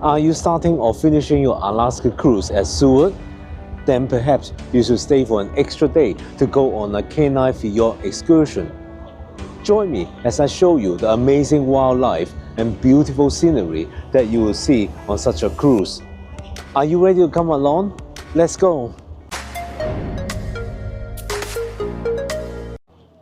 Are you starting or finishing your Alaska cruise at Seward? Then perhaps you should stay for an extra day to go on a Kenai Fjord excursion. Join me as I show you the amazing wildlife and beautiful scenery that you will see on such a cruise. Are you ready to come along? Let's go!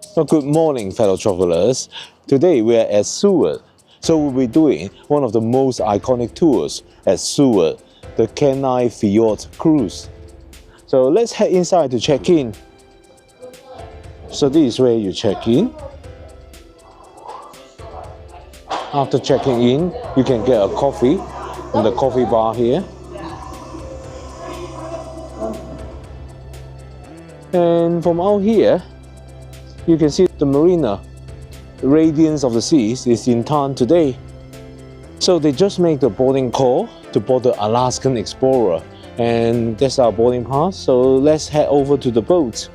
So good morning, fellow travelers. Today we are at Seward. So we'll be doing one of the most iconic tours at Seward, the Kenai Fjord Cruise. So let's head inside to check in. So this is where you check in. After checking in, you can get a coffee from the coffee bar here. And from out here, you can see the marina. The Radiance of the Seas is in town today. So they just made the boarding call to board the Alaskan Explorer. And that's our boarding pass. So let's head over to the boat.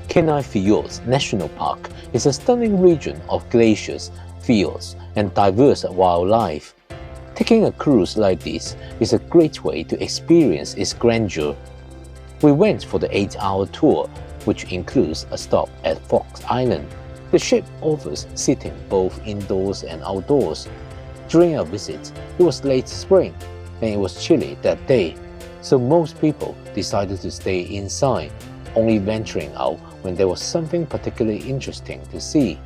Kenai Fjords National Park is a stunning region of glaciers, fjords, and diverse wildlife. Taking a cruise like this is a great way to experience its grandeur. We went for the 8-hour tour, which includes a stop at Fox Island. The ship offers seating both indoors and outdoors. During our visit, it was late spring and it was chilly that day, so most people decided to stay inside, only venturing out when there was something particularly interesting to see.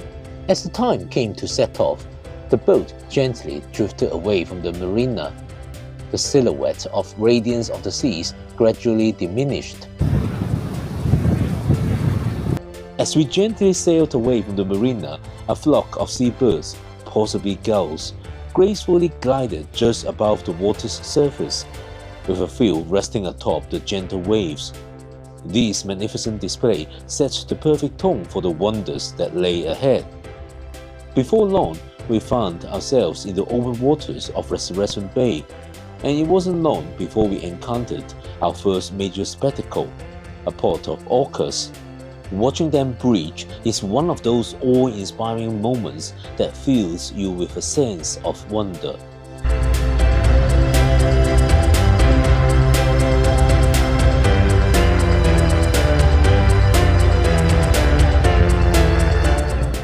As the time came to set off, the boat gently drifted away from the marina. The silhouette of Radiance of the Seas gradually diminished. As we gently sailed away from the marina, a flock of seabirds, possibly gulls, gracefully glided just above the water's surface, with a few resting atop the gentle waves. This magnificent display set the perfect tone for the wonders that lay ahead. Before long, we found ourselves in the open waters of Resurrection Bay, and it wasn't long before we encountered our first major spectacle, a pod of orcas. Watching them breach is one of those awe-inspiring moments that fills you with a sense of wonder.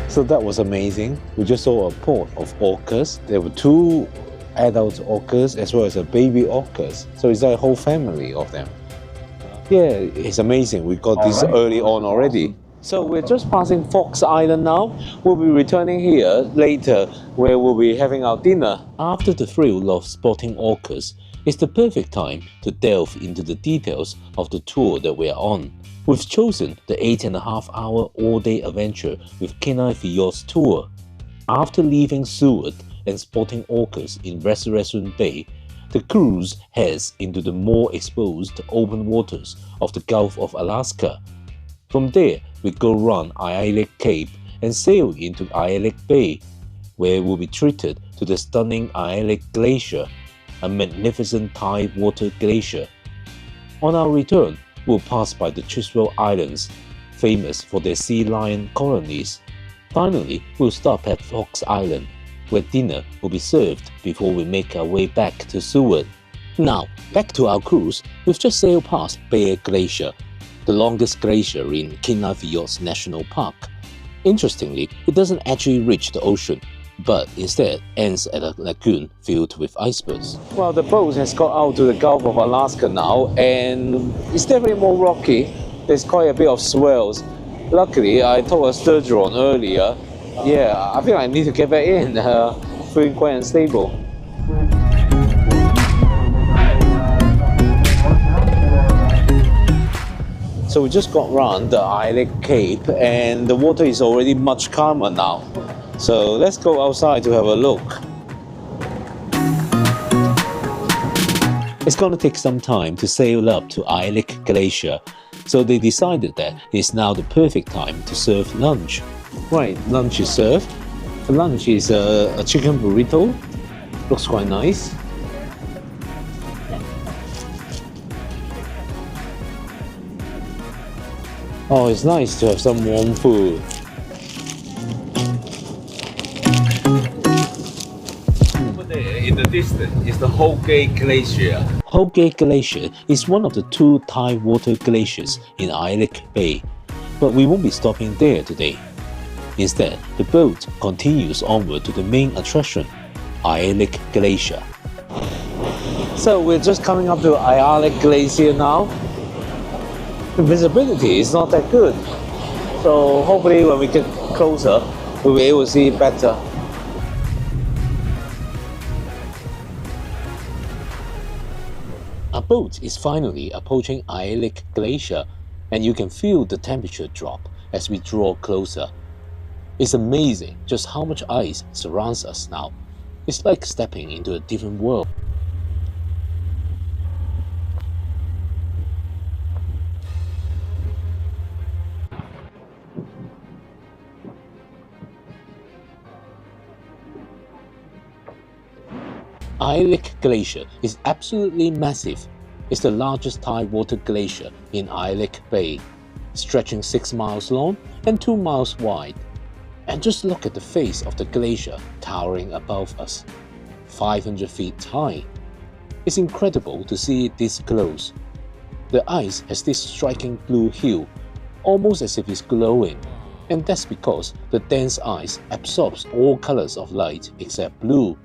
So that was amazing. We just saw a pod of orcas. There were 2 adult orcas as well as a baby orcas. So it's like a whole family of them. Yeah, it's amazing. We got this early on already. So we're just passing Fox Island now. We'll be returning here later where we'll be having our dinner. After the thrill of spotting orcas, it's the perfect time to delve into the details of the tour that we're on. We've chosen the 8.5-hour all-day adventure with Kenai Fjords tour. After leaving Seward and spotting orcas in Resurrection Bay, the cruise heads into the more exposed open waters of the Gulf of Alaska. From there, we go round Ayalek Cape and sail into Ayalek Bay, where we'll be treated to the stunning Ayalek Glacier, a magnificent tidewater glacier. On our return, we'll pass by the Chiswell Islands, famous for their sea lion colonies. Finally, we'll stop at Fox Island, where dinner will be served before we make our way back to Seward. Now, back to our cruise. We've just sailed past Bear Glacier, the longest glacier in Kenai Fjords National Park. Interestingly, it doesn't actually reach the ocean, but instead ends at a lagoon filled with icebergs. Well, the boat has got out to the Gulf of Alaska now, and it's definitely more rocky. There's quite a bit of swells. Luckily, I told a sturgeon earlier. Yeah, I think I need to get back in. Feeling quite unstable. So we just got round the Ayalek Cape, and the water is already much calmer now. So let's go outside to have a look. It's gonna take some time to sail up to Ayalek Glacier, so they decided that it's now the perfect time to serve lunch. Right, lunch is served. The lunch is a chicken burrito. Looks quite nice. Oh, it's nice to have some warm food. the distance is the Holgate Glacier. Holgate Glacier is one of the two tide water glaciers in Aalik Bay, but we won't be stopping there today. Instead, the boat continues onward to the main attraction, Aalik Glacier. So we're just coming up to Aalik Glacier now. The visibility is not that good, so hopefully when we get closer, we'll be able to see it better. Our boat is finally approaching Aalik Glacier, and you can feel the temperature drop as we draw closer. It's amazing just how much ice surrounds us now. It's like stepping into a different world. Aalik Glacier is absolutely massive. It's the largest tidewater glacier in Aalik Bay, stretching 6 miles long and 2 miles wide. And just look at the face of the glacier towering above us, 500 feet high. It's incredible to see it this close. The ice has this striking blue hue, almost as if it's glowing, and that's because the dense ice absorbs all colors of light except blue.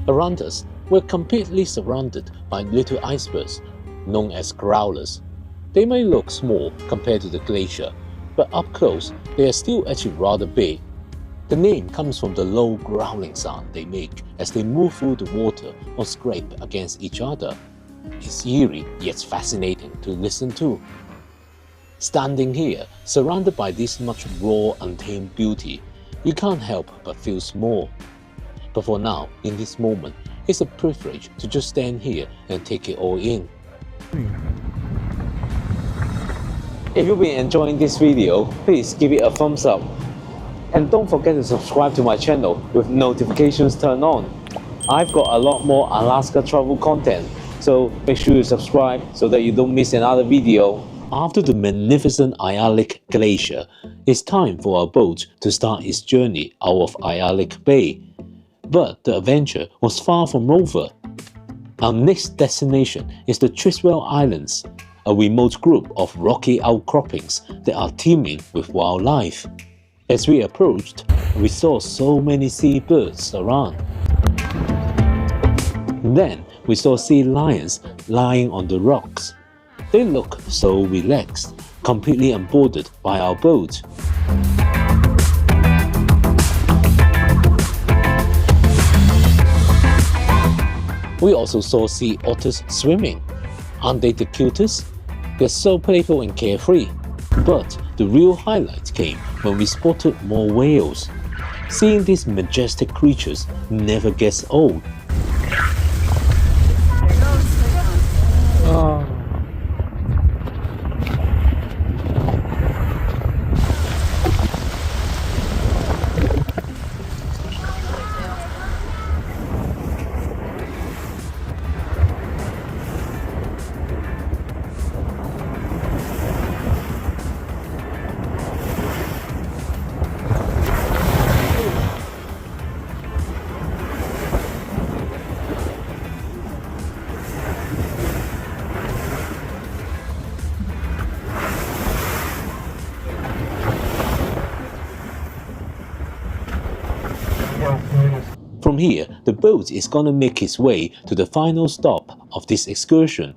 Around us, we're completely surrounded by little icebergs, known as growlers. They may look small compared to the glacier, but up close, they are still actually rather big. The name comes from the low growling sound they make as they move through the water or scrape against each other. It's eerie yet fascinating to listen to. Standing here, surrounded by this much raw, untamed beauty, you can't help but feel small. But for now, in this moment, it's a privilege to just stand here and take it all in. If you've been enjoying this video, please give it a thumbs up. And don't forget to subscribe to my channel with notifications turned on. I've got a lot more Alaska travel content, so make sure you subscribe so that you don't miss another video. After the magnificent Aalik Glacier, it's time for our boat to start its journey out of Aalik Bay. But the adventure was far from over. Our next destination is the Triswell Islands, a remote group of rocky outcroppings that are teeming with wildlife. As we approached, we saw so many seabirds around. Then we saw sea lions lying on the rocks. They look so relaxed, completely unbothered by our boat. We also saw sea otters swimming. Aren't they the cutest? They're so playful and carefree. But the real highlight came when we spotted more whales. Seeing these majestic creatures never gets old. From here, the boat is gonna make its way to the final stop of this excursion,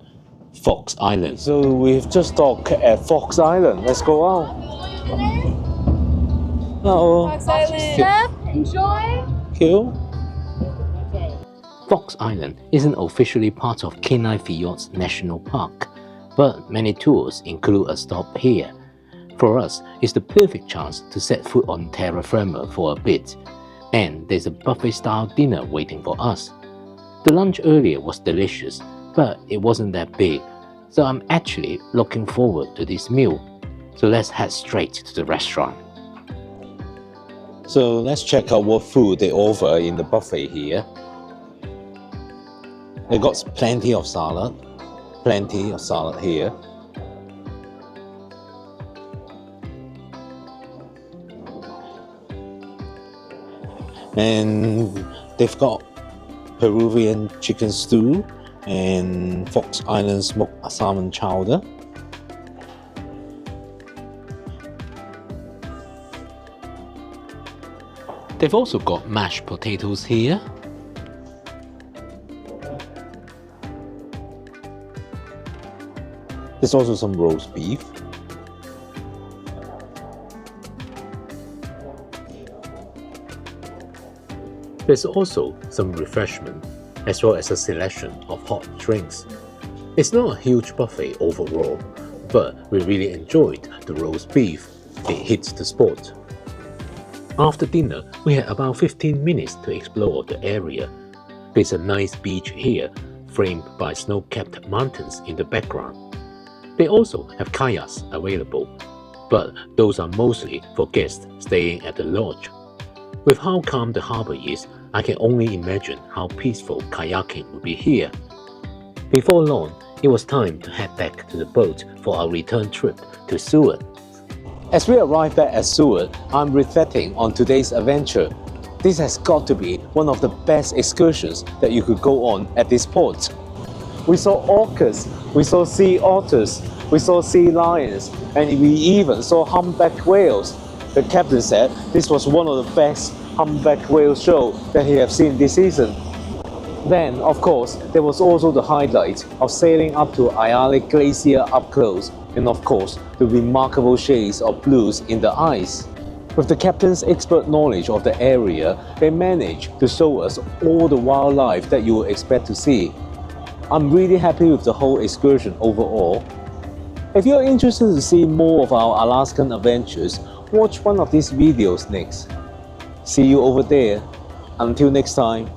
Fox Island. So we've just docked at Fox Island. Let's go out. Hello. Fox Island. Enjoy. Cool. Fox Island isn't officially part of Kenai Fjords National Park, but many tours include a stop here. For us, it's the perfect chance to set foot on terra firma for a bit, and there's a buffet-style dinner waiting for us. The lunch earlier was delicious, but it wasn't that big, so I'm actually looking forward to this meal. So let's head straight to the restaurant. So let's check out what food they offer in the buffet here. They got plenty of salad here. And they've got Peruvian chicken stew and Fox Island smoked salmon chowder. They've also got mashed potatoes here. There's also some roast beef. There's also some refreshment, as well as a selection of hot drinks. It's not a huge buffet overall, but we really enjoyed the roast beef. It hits the spot. After dinner, we had about 15 minutes to explore the area. There's a nice beach here, framed by snow-capped mountains in the background. They also have kayaks available, but those are mostly for guests staying at the lodge. With how calm the harbor is, I can only imagine how peaceful kayaking will be here. Before long, it was time to head back to the boat for our return trip to Seward. As we arrive back at Seward, I'm reflecting on today's adventure. This has got to be one of the best excursions that you could go on at this port. We saw orcas, we saw sea otters, we saw sea lions, and we even saw humpback whales. The captain said this was one of the best humpback whale show that he has seen this season. Then, of course, there was also the highlight of sailing up to Ayale Glacier up close, and of course, the remarkable shades of blues in the ice. With the captain's expert knowledge of the area, they managed to show us all the wildlife that you would expect to see. I'm really happy with the whole excursion overall. If you're interested to see more of our Alaskan adventures, watch one of these videos next. See you over there. Until next time.